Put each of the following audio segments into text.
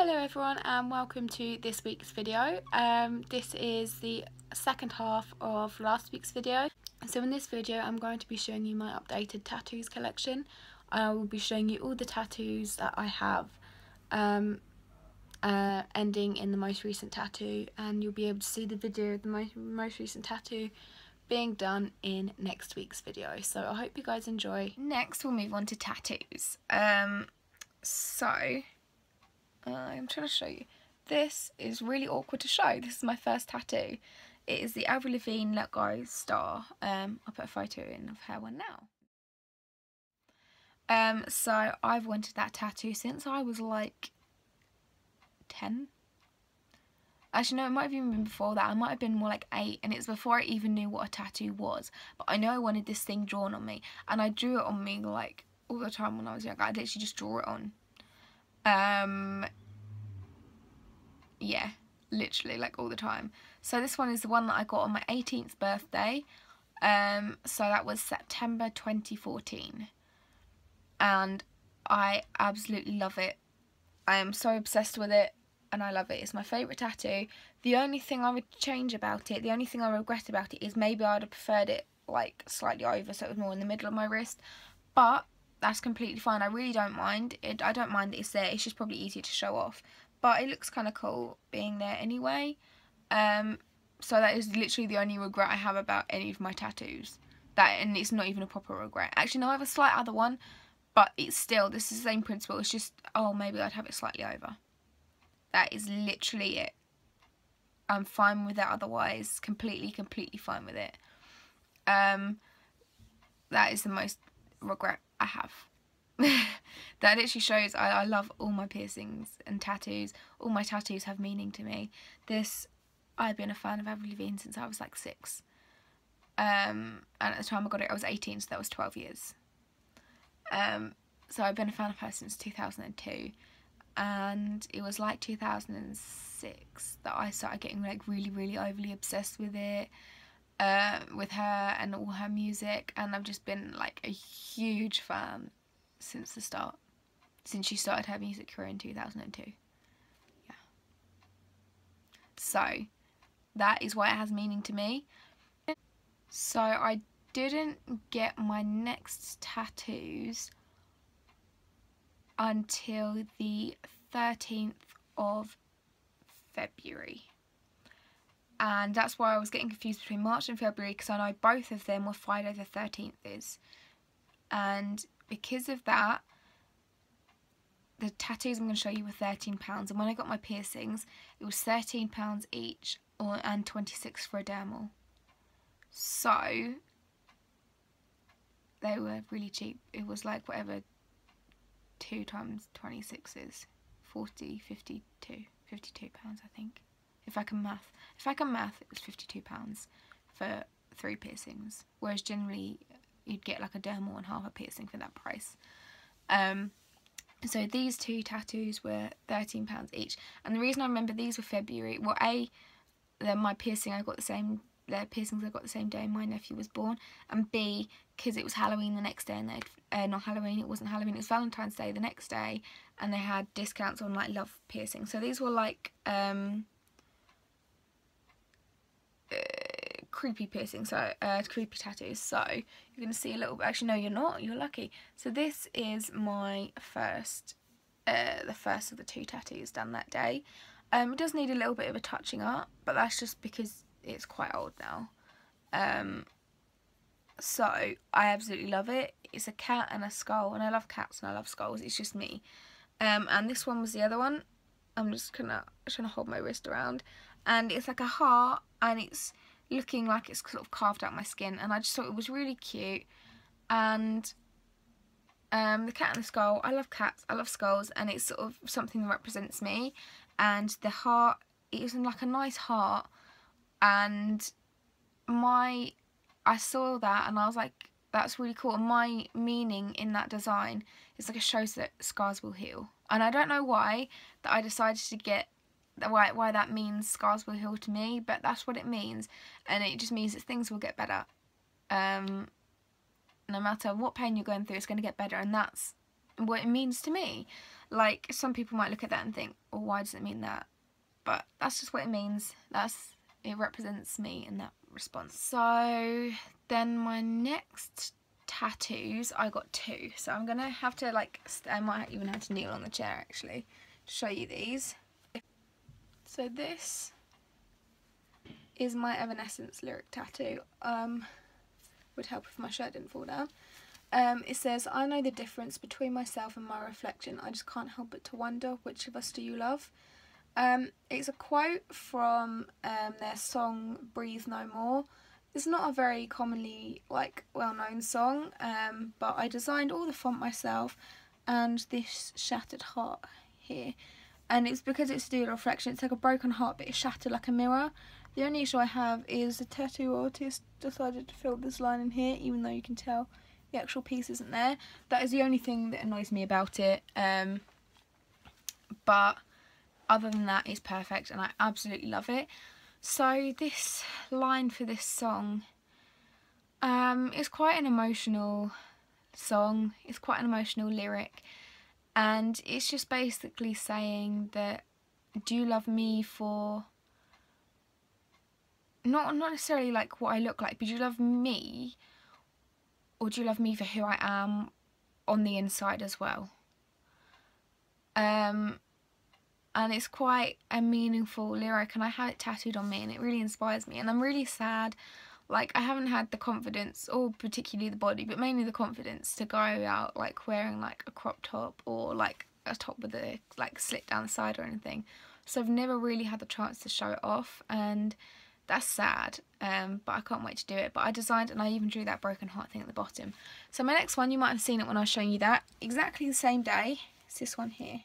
Hello everyone and welcome to this week's video. This is the second half of last week's video. So in this video I'm going to be showing you my updated tattoos collection. I will be showing you all the tattoos that I have ending in the most recent tattoo, and you'll be able to see the video of the most recent tattoo being done in next week's video. So I hope you guys enjoy. Next we'll move on to tattoos. I'm trying to show you. This is really awkward to show. This is my first tattoo. It is the Avril Lavigne Let Go star. I'll put a photo in of her one now. So I've wanted that tattoo since I was like 10. Actually no, it might have even been before that. I might have been more like 8, and it's before I even knew what a tattoo was. But I know I wanted this thing drawn on me, and I drew it on me like all the time when I was young. I'd literally just draw it on. Yeah, literally like all the time. So this one is the one that I got on my 18th birthday. So that was September 2014, and I absolutely love it. I am so obsessed with it and I love it. It's my favourite tattoo. The only thing I would change about it, the only thing I regret about it, is maybe I'd have preferred it like slightly over, so it was more in the middle of my wrist, but that's completely fine. I really don't mind it. I don't mind that it's there. It's just probably easier to show off, but it looks kind of cool being there anyway. So that is literally the only regret I have about any of my tattoos. And it's not even a proper regret. Actually, no, I have a slight other one, but it's still, this is the same principle. It's just, oh, maybe I'd have it slightly over. That is literally it. I'm fine with it otherwise. Completely fine with it. That is the most regret I have. That literally shows I love all my piercings and tattoos. All my tattoos have meaning to me. I've been a fan of Avril Lavigne since I was like 6. And at the time I got it I was 18, so that was 12 years. So I've been a fan of her since 2002, and it was like 2006 that I started getting like really overly obsessed with it, with her and all her music, and I've just been like a huge fan since the start, since she started her music career in 2002. Yeah. So that is why it has meaning to me. So I didn't get my next tattoos until the 13th of February. And that's why I was getting confused between March and February, because I know both of them were Friday the 13th is. And because of that, the tattoos I'm going to show you were £13, and when I got my piercings it was £13 each, and £26 for a dermal. So they were really cheap. It was like whatever 2 times 26 is, 40, 52 pounds, I think. If I can math, it was £52 for 3 piercings, whereas generally you'd get like a dermal and half a piercing for that price. So these 2 tattoos were £13 each, and the reason I remember these were February, well, my piercing I got the same. Their piercings I got the same day my nephew was born, and B, because it was Halloween the next day, and not Halloween, it wasn't Halloween, it was Valentine's Day the next day, and they had discounts on like love piercings. So these were like creepy piercings, so creepy tattoos. So you're gonna see a little bit. Actually no, you're not, you're lucky. So this is my first the first of the 2 tattoos done that day. It does need a little bit of a touching up, but that's just because it's quite old now. So I absolutely love it. It's a cat and a skull, and I love cats and I love skulls. It's just me. And this one was the other one. I'm just trying to hold my wrist around, and it's like a heart, and it's looking like it's sort of carved out my skin, and I just thought it was really cute. And the cat and the skull, I love cats, I love skulls, and it's sort of something that represents me. And the heart, it was like a nice heart, and I saw that and I was like, that's really cool. And my meaning in that design is like, it shows that scars will heal, and I don't know why that I decided to get why that means scars will heal to me, but that's what it means, and it just means that things will get better. No matter what pain you're going through, it's going to get better, and that's what it means to me. Like, some people might look at that and think, oh, why does it mean that? But that's just what it means. It represents me in that response. So then my next tattoos, I got 2. So I'm gonna have to, like, I might even have to kneel on the chair actually to show you these. So this is my Evanescence lyric tattoo. Would help if my shirt didn't fall down. It says, I know the difference between myself and my reflection. I just can't help but to wonder, which of us do you love? It's a quote from their song Breathe No More. It's not a very commonly, like, well-known song, but I designed all the font myself and this shattered heart here. And it's because it's to do with reflection. It's like a broken heart, but it's shattered like a mirror. The only issue I have is the tattoo artist decided to fill this line in here, even though you can tell the actual piece isn't there. That is the only thing that annoys me about it. But other than that, it's perfect and I absolutely love it. So this line for this song is quite an emotional song. It's quite an emotional lyric. And it's just basically saying that, do you love me for, not necessarily like what I look like, but do you love me, or do you love me for who I am on the inside as well? And it's quite a meaningful lyric, and I had it tattooed on me and it really inspires me. And I'm really sad, like, I haven't had the confidence, or particularly the body, but mainly the confidence to go out like wearing like a crop top or like a top with a like slit down the side or anything. So I've never really had the chance to show it off, and that's sad, but I can't wait to do it. But I designed, and I even drew that broken heart thing at the bottom. So my next one, you might have seen it when I was showing you that, exactly the same day. It's this one here.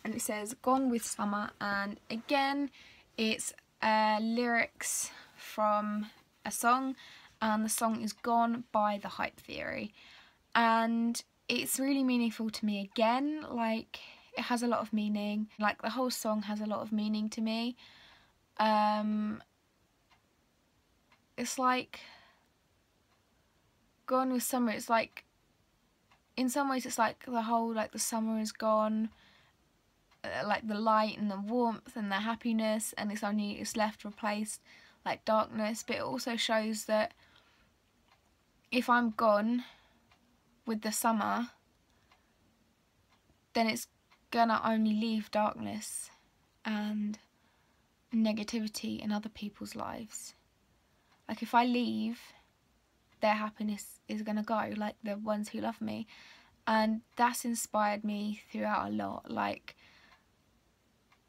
And it says, Gone with Summer, and again, it's lyrics from a song, and the song is Gone by The Hype Theory. And it's really meaningful to me again, like, it has a lot of meaning. Like, the whole song has a lot of meaning to me. It's like, Gone with Summer, it's like, in some ways it's like the whole, like, the summer is gone, like the light and the warmth and the happiness, and it's left replaced like darkness. But it also shows that if I'm gone with the summer, then it's gonna only leave darkness and negativity in other people's lives. Like, if I leave, their happiness is gonna go, like the ones who love me. And that's inspired me throughout a lot. Like,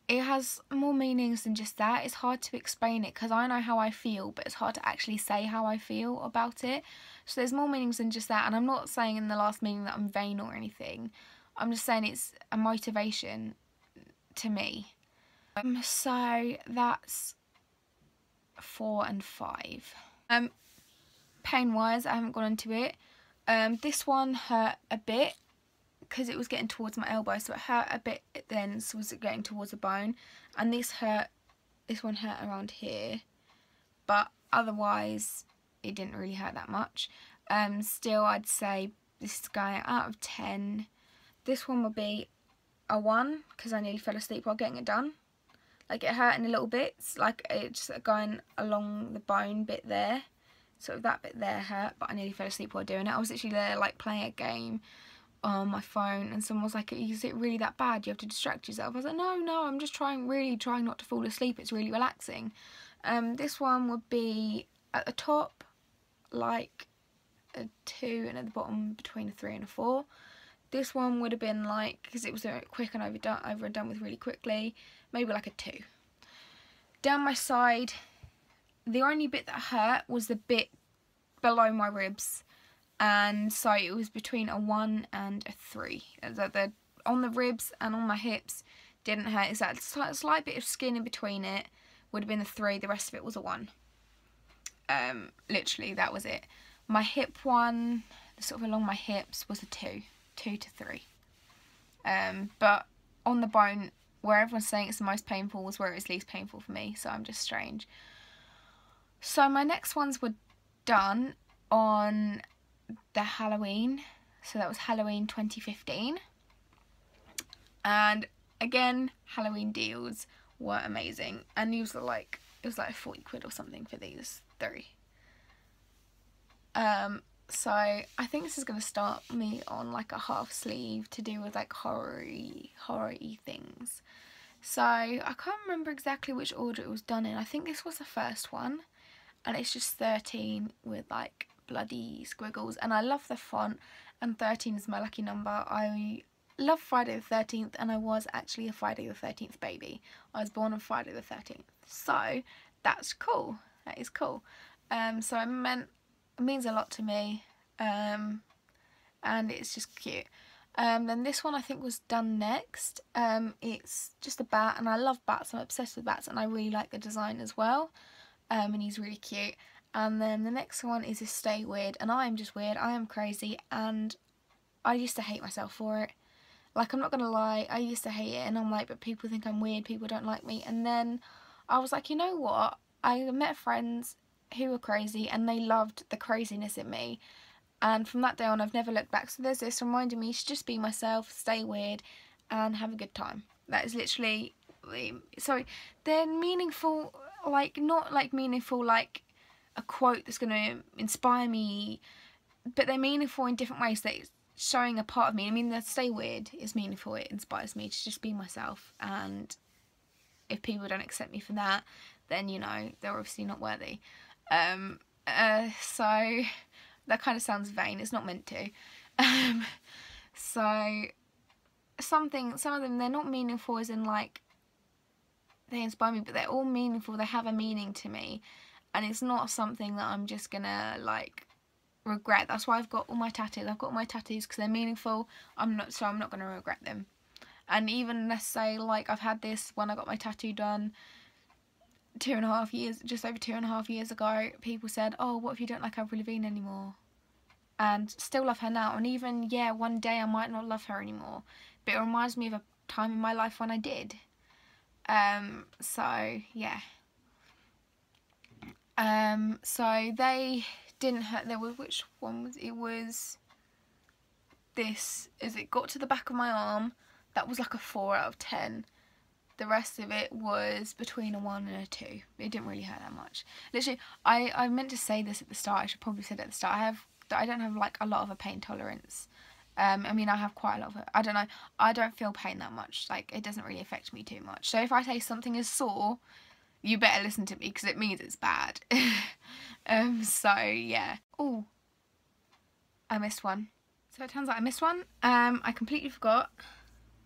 it has more meanings than just that. It's hard to explain it because I know how I feel, but it's hard to actually say how I feel about it. So there's more meanings than just that. And I'm not saying in the last meaning that I'm vain or anything. I'm just saying it's a motivation to me. So that's 4 and 5. Pain-wise, I haven't gone into it. This one hurt a bit because it was getting towards my elbow, so it hurt a bit then, so was it getting towards the bone. And this one hurt around here, but otherwise it didn't really hurt that much. Still, I'd say this is going out of 10. This one would be a 1 because I nearly fell asleep while getting it done. Like, it hurt in a little bits, like it's going along the bone bit there, sort of that bit there hurt, but I nearly fell asleep while doing it. I was literally there like playing a game on my phone, and someone was like, is it really that bad? You have to distract yourself. I was like, no, I'm just really trying not to fall asleep. It's really relaxing. This one would be at the top like a 2, and at the bottom between a 3 and a 4. This one would have been like, because it was quick and over and done with really quickly, maybe like a 2. Down my side, the only bit that hurt was the bit below my ribs. And so it was between a 1 and a 3. On the ribs and on my hips didn't hurt. It's that slight bit of skin in between it would have been a 3. The rest of it was a 1. Literally, that was it. My hip one, sort of along my hips, was a 2 to 3. But on the bone, where everyone's saying it's the most painful, was where it was least painful for me. So I'm just strange. So my next ones were done on the Halloween, so that was Halloween 2015, and again, Halloween deals were amazing, and these were like, it was like 40 quid or something for these 3. So I think this is going to start me on like a half sleeve to do with like horror-y things. So I can't remember exactly which order it was done in. I think this was the first one, and it's just 13 with like bloody squiggles, and I love the font, and 13 is my lucky number. I love Friday the 13th, and I was actually a Friday the 13th baby. I was born on Friday the 13th, so that's cool. That is cool. So it means a lot to me, and it's just cute. Then this one I think was done next. It's just a bat, and I love bats. I'm obsessed with bats, and I really like the design as well. And he's really cute. And then the next one is a Stay Weird, and I am just weird. I am crazy, and I used to hate myself for it. Like, I'm not gonna lie, I used to hate it, and I'm like, but people think I'm weird, people don't like me. And then I was like, you know what? I met friends who were crazy, and they loved the craziness in me. And from that day on, I've never looked back. So there's this reminding me to just be myself, stay weird, and have a good time. That is literally, sorry, they're meaningful, like, not like meaningful like a quote that's going to inspire me, but they're meaningful in different ways, that it's showing a part of me. I mean, the stay weird is meaningful. It inspires me to just be myself, and if people don't accept me for that, then, you know, they're obviously not worthy. So that kind of sounds vain. It's not meant to. So some of them, they're not meaningful as in like they inspire me, but they're all meaningful. They have a meaning to me, and it's not something that I'm just gonna like regret. That's why I've got all my tattoos. I've got all my tattoos because they're meaningful. I'm not gonna regret them. And even, let's say, like, I've had this when I got my tattoo done 2.5 years, just over 2.5 years ago. People said, oh, what if you don't like Avril Lavigne anymore? And still love her now. And even, yeah, one day I might not love her anymore, but it reminds me of a time in my life when I did. So yeah. So they didn't hurt. There was, which one was it? Was this, as it got to the back of my arm, that was like a 4 out of 10. The rest of it was between a 1 and a 2. It didn't really hurt that much. Literally, I meant to say this at the start. I should probably say it at the start. I don't have like a lot of a pain tolerance. I mean, I have quite a lot of it. I don't know. I don't feel pain that much. Like, it doesn't really affect me too much. So if I say something is sore, you better listen to me, because it means it's bad. So yeah. Oh, I missed one. So it turns out I missed one. I completely forgot.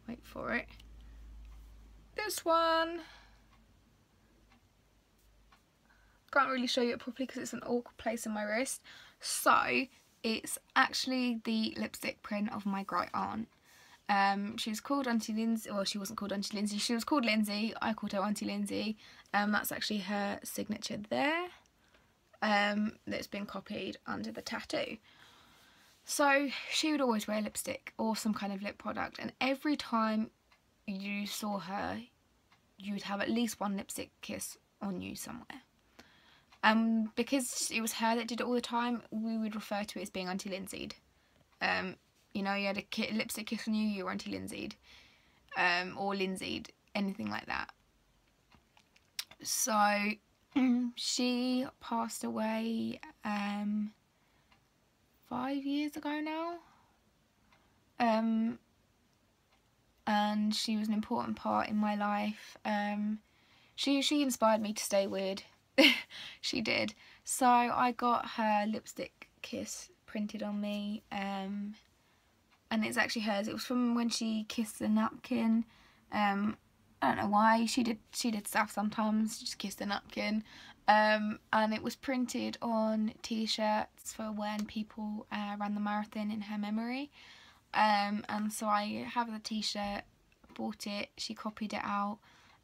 Wait for it. This one. Can't really show you it properly because it's an awkward place in my wrist. So it's actually the lipstick print of my great aunt. She was called Auntie Lindsey. Well, she wasn't called Auntie Lindsey. She was called Lindsey. I called her Auntie Lindsey. That's actually her signature there. That's been copied under the tattoo. So she would always wear lipstick or some kind of lip product, and every time you saw her, you would have at least one lipstick kiss on you somewhere. Because it was her that did it all the time, we would refer to it as being Auntie Lindsey'd. You know, you had a lipstick kiss on you, you were Auntie Lindsey'd. Or Lindsey'd, anything like that. So she passed away 5 years ago now. And she was an important part in my life. She inspired me to stay weird. She did. So I got her lipstick kiss printed on me, and it's actually hers. It was from when she kissed the napkin. I don't know why. She did stuff sometimes. She just kissed the napkin. And it was printed on t-shirts for when people ran the marathon in her memory. And so I have the t-shirt, bought it, she copied it out,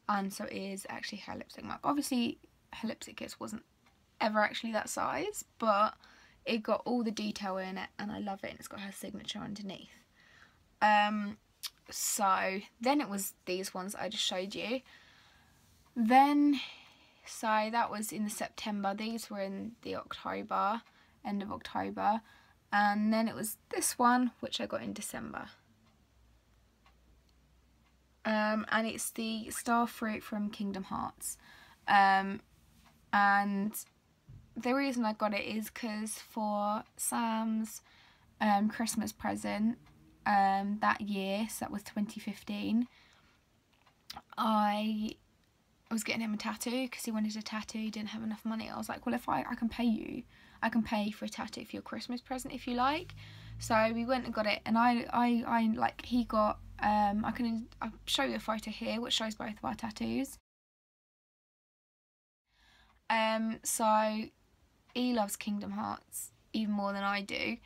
and so it is actually her lipstick mark. Obviously her lipstick kiss wasn't ever actually that size, but it got all the detail in it, and I love it, and it's got her signature underneath. So then it was these ones I just showed you. Then, so that was in the September. These were in the October, end of October. And then it was this one, which I got in December. And it's the star fruit from Kingdom Hearts. And the reason I got it is because for Sam's Christmas present that year, so that was 2015, I was getting him a tattoo because he wanted a tattoo. He didn't have enough money. I was like, well, if I can pay you, I can pay for a tattoo for your Christmas present if you like. So we went and got it, and I like, he got I'll show you a photo here which shows both of our tattoos. So he loves Kingdom Hearts even more than I do.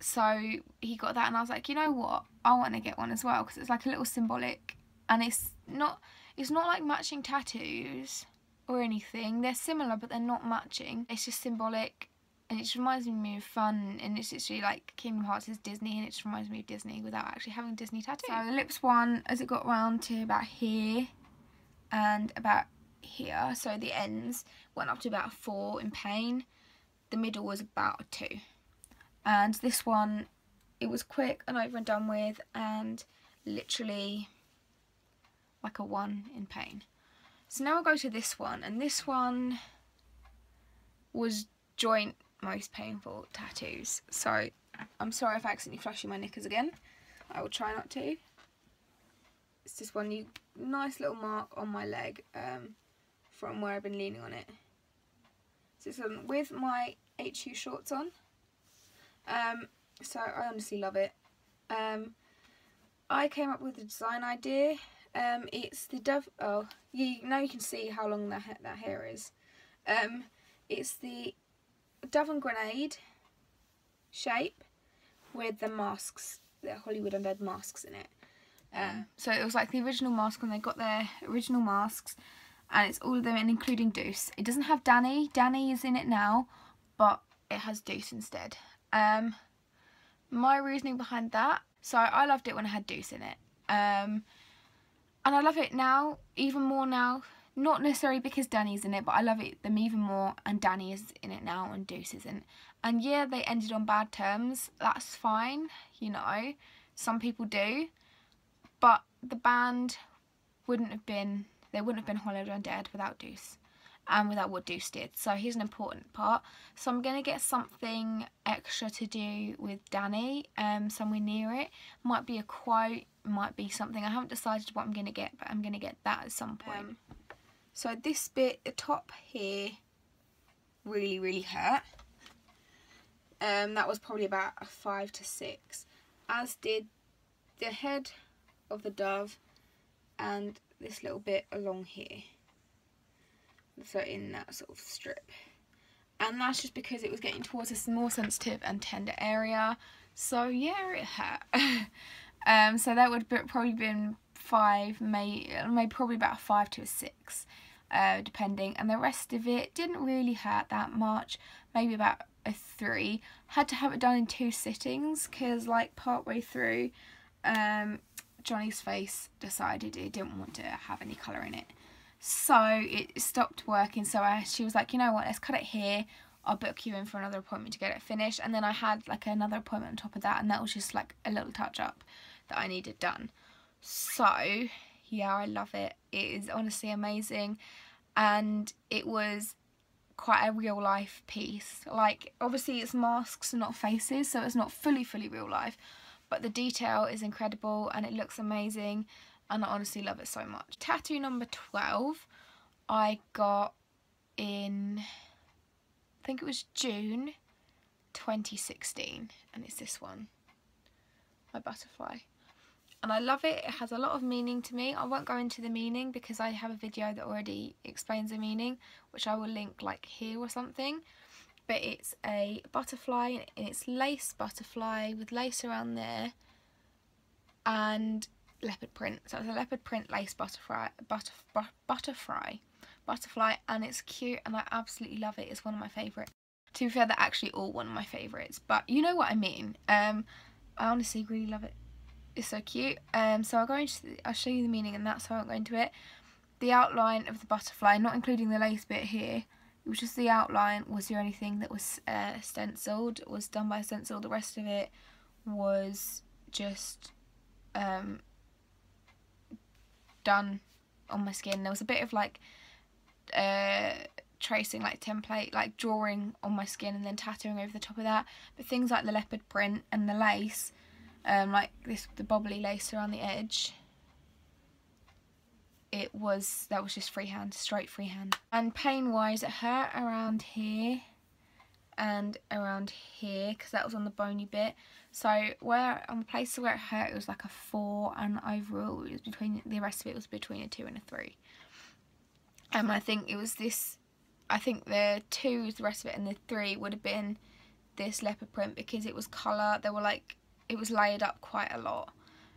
So he got that, and I was like, you know what, I want to get one as well, because it's like a little symbolic, and it's not like matching tattoos or anything. They're similar, but they're not matching. It's just symbolic, and it just reminds me of fun, and it's literally like Kingdom Hearts is Disney, and it just reminds me of Disney without actually having a Disney tattoo. So the lips one, as it got round to about here and about here, so the ends went up to about a 4 in pain. The middle was about a 2. And this one, it was quick and over and done with, and literally like a 1 in pain. So now I'll go to this one, and this one was joint most painful tattoos. So I'm sorry if I accidentally flush you my knickers again. I will try not to. It's just one nice little mark on my leg from where I've been leaning on it. So it's with my HU shorts on. So I honestly love it. I came up with a design idea. It's the dove. Oh, now you can see how long that hair is. It's the dove and grenade shape with the masks, the Hollywood Undead masks in it. So it was like the original mask when they got their original masks, and it's all of them, and including Deuce. It doesn't have Danny. Danny is in it now, but it has Deuce instead. My reasoning behind that, so I loved it when it had Deuce in it, and I love it now, even more now, not necessarily because Danny's in it, but I love them even more, and Danny is in it now and Deuce isn't. And yeah, they ended on bad terms, that's fine, you know, some people do, but the band wouldn't have been Hollywood Undead without Deuce, and without what Deuce did. So he's an important part. So I'm going to get something extra to do with Danny, somewhere near it. Might be a quote, might be something. I haven't decided what I'm going to get, but I'm going to get that at some point. So this bit, the top here, really, really hurt. That was probably about a 5 to 6. As did the head of the dove and this little bit along here. So in that sort of strip, and that's just because it was getting towards a more sensitive and tender area. So yeah, it hurt. So that would probably been 5, maybe probably about a 5 to a 6, depending. And the rest of it didn't really hurt that much, maybe about a 3. Had to have it done in 2 sittings because, like, partway through, Johnny's face decided it didn't want to have any colour in it. So it stopped working, so she was like, you know what, let's cut it here, I'll book you in for another appointment to get it finished. And then I had like another appointment on top of that, and that was just like a little touch up that I needed done. So yeah, I love it. It is honestly amazing, and it was quite a real life piece. Like, obviously it's masks and not faces, so it's not fully real life, but the detail is incredible and it looks amazing. And I honestly love it so much. Tattoo number 12, I got in, I think it was June 2016. And it's this one, my butterfly. And I love it. It has a lot of meaning to me. I won't go into the meaning because I have a video that already explains the meaning, which I will link like here or something. But it's a butterfly, and it's lace butterfly with lace around there. And leopard print. So it's a leopard print lace butterfly, and it's cute, and I absolutely love it. It's one of my favourites. To be fair, they're actually all one of my favourites, but you know what I mean. I honestly really love it. It's so cute. So I'll show you the meaning, and that's how I'll go into it. The outline of the butterfly, not including the lace bit here, It was just the outline was the only thing that was stenciled, was done by stencil. The rest of it was just done on my skin. There was a bit of like tracing, like template, like drawing on my skin and then tattooing over the top of that, but things like the leopard print and the lace, like this, the bobbly lace around the edge, that was just freehand, straight freehand. And pain wise, it hurt around here and around here because that was on the bony bit. So where on the places where it hurt, it was like a 4, and overall it was between, the rest of it was between a 2 and a 3. I think it was this, I think the 2 was the rest of it, and the 3 would have been this leopard print because it was colour. There were like, it was layered up quite a lot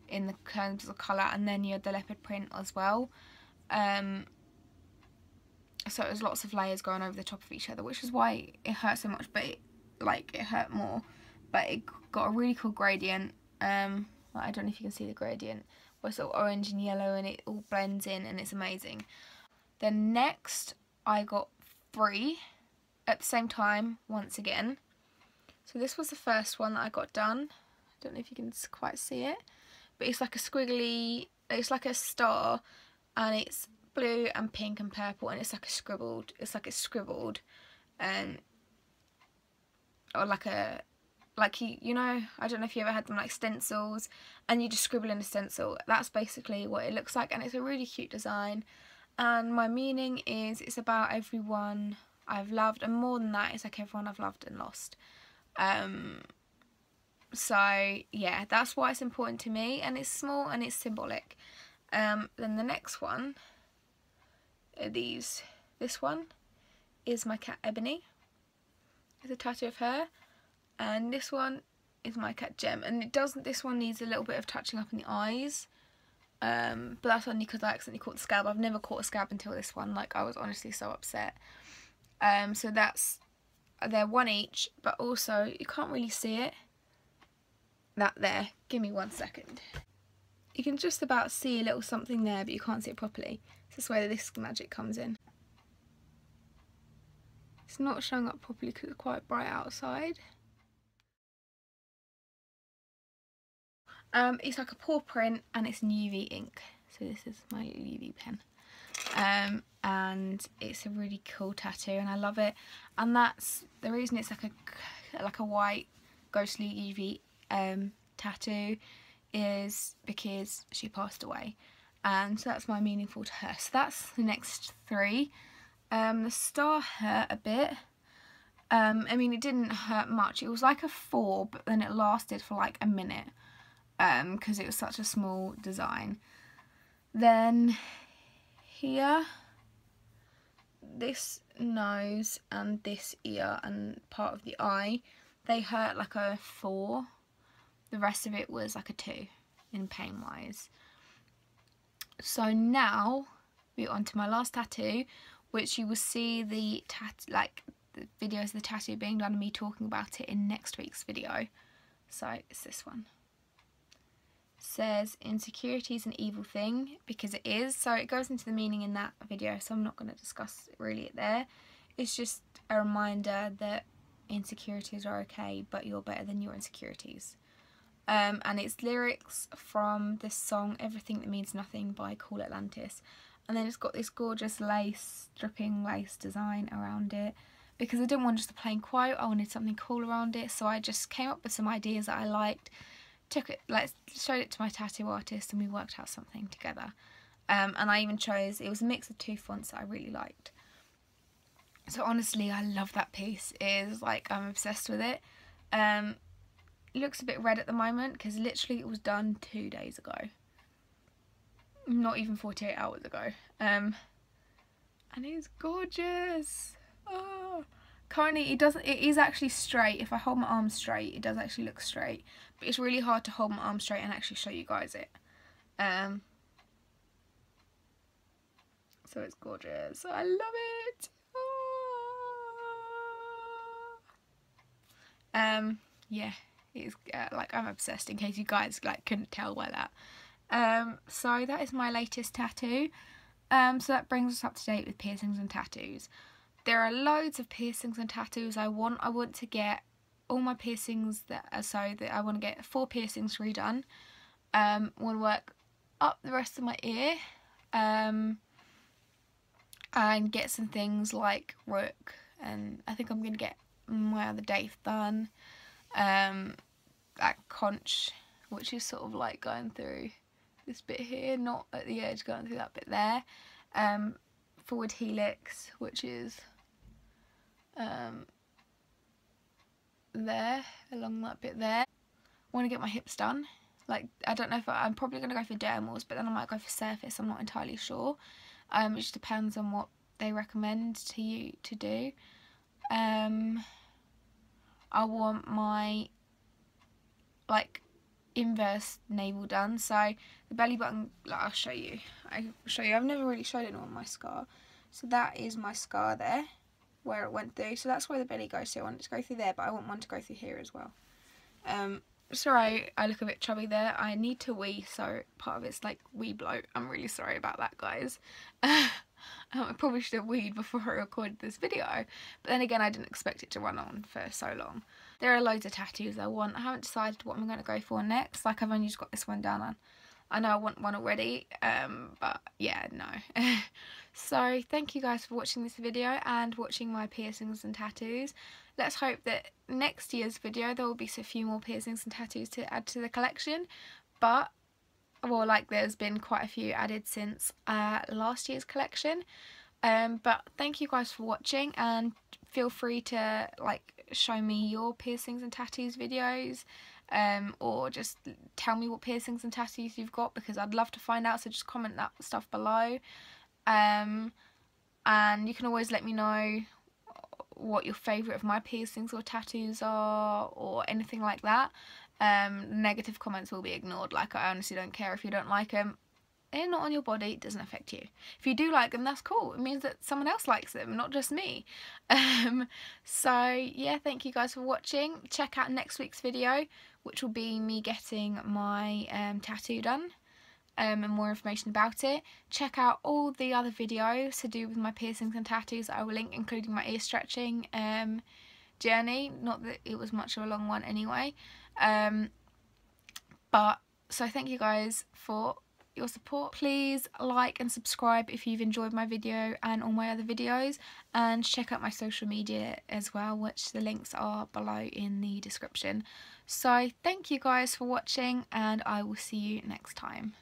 in the terms of colour, and then you had the leopard print as well. So it was lots of layers going over the top of each other, which is why it hurt so much, but it hurt more. But it got a really cool gradient. I don't know if you can see the gradient, where it's all orange and yellow and it all blends in and it's amazing. Then next I got 3 at the same time once again. So this was the first one that I got done. I don't know if you can quite see it, but it's like a squiggly, it's like a star, and it's blue and pink and purple, and it's like a scribbled, or like a, like you know, I don't know if you ever had them like stencils and you just scribble in a stencil. That's basically what it looks like, and it's a really cute design. And my meaning is, it's about everyone I've loved, and more than that, it's like everyone I've loved and lost. So yeah, that's why it's important to me, and it's small and it's symbolic. Then the next one are these. This one is my cat Ebony. It's a tattoo of her, and this one is my cat Gem. And it doesn't. This one needs a little bit of touching up in the eyes, but that's only because I accidentally caught the scab. I've never caught a scab until this one. Like, I was honestly so upset. So they're 1 each, but also you can't really see it. That there. Give me 1 second. You can just about see a little something there, but you can't see it properly. This is where this magic comes in. It's not showing up properly because it's quite bright outside. It's like a paw print, and it's in UV ink. So this is my UV pen. And it's a really cool tattoo, and I love it. And that's the reason it's like a white ghostly UV tattoo, is because she passed away, and so that's my meaningful to her. So that's the next 3. The star hurt a bit. I mean, it didn't hurt much. It was like a 4, but then it lasted for like a minute, because it was such a small design. Then here, this nose and this ear and part of the eye, they hurt like a 4. The rest of it was like a 2 in pain wise. So now we're on to my last tattoo, which you will see the videos of the tattoo being done and me talking about it in next week's video. So it's this one. It says insecurity is an evil thing, because it is. So it goes into the meaning in that video, so I'm not going to discuss really it there. It's just a reminder that insecurities are okay, but you're better than your insecurities. And it's lyrics from this song Everything That Means Nothing by Cool Atlantis, and then it's got this gorgeous lace, dripping lace design around it, because I didn't want just a plain quote, I wanted something cool around it. So I just came up with some ideas that I liked, took it, showed it to my tattoo artist, and we worked out something together. And I even chose, it was a mix of 2 fonts that I really liked. So honestly, I love that piece. It is like, I'm obsessed with it. It looks a bit red at the moment because literally it was done 2 days ago. Not even 48 hours ago. And it's gorgeous. Oh. Currently it is actually straight. If I hold my arm straight, it does actually look straight. But it's really hard to hold my arm straight and actually show you guys it. So it's gorgeous. I love it. Oh. Yeah. It's like, I'm obsessed, in case you guys like couldn't tell by that. So that is my latest tattoo. So that brings us up to date with piercings and tattoos. there are loads of piercings and tattoos I want. I want to get all my piercings I want to get 4 piercings redone. Want to work up the rest of my ear, and get some things like rook, and I think I'm going to get my other daith done. That conch, which is sort of like going through this bit here, not at the edge, going through that bit there. Forward helix, which is there, along that bit there. I want to get my hips done. Like, I don't know if I'm probably going to go for dermals, but then I might go for surface, I'm not entirely sure. It just depends on what they recommend to you to do. I want my, like, inverse navel done, so the belly button, like, I'll show you. I've never really showed anyone my scar. So that is my scar there, where it went through. So that's where the belly goes, so I want it to go through there, but I want one to go through here as well. Sorry, I look a bit chubby there. I need to wee, so part of it's like wee bloat. I'm really sorry about that, guys. I probably should have weed before I recorded this video, but then again, I didn't expect it to run on for so long. There are loads of tattoos I want. I haven't decided what I'm going to go for next. Like, I've only just got this one down. I know I want one already, but yeah, no. So thank you guys for watching this video and watching my piercings and tattoos. Let's hope that next year's video there will be a few more piercings and tattoos to add to the collection. But, well, like, there's been quite a few added since last year's collection. But thank you guys for watching, and feel free to, like, show me your piercings and tattoos videos, or just tell me what piercings and tattoos you've got, because I'd love to find out. So just comment that stuff below, and you can always let me know what your favourite of my piercings or tattoos are, or anything like that. Negative comments will be ignored. Like, I honestly don't care if you don't like them. They're not on your body, it doesn't affect you. If you do like them, that's cool. It means that someone else likes them, not just me. So yeah, thank you guys for watching. Check out next week's video, which will be me getting my tattoo done, and more information about it. Check out all the other videos to do with my piercings and tattoos that I will link, including my ear stretching journey. Not that it was much of a long one anyway. But so thank you guys for your support. Please like and subscribe if you've enjoyed my video and all my other videos, and check out my social media as well, which the links are below in the description. So thank you guys for watching, and I will see you next time.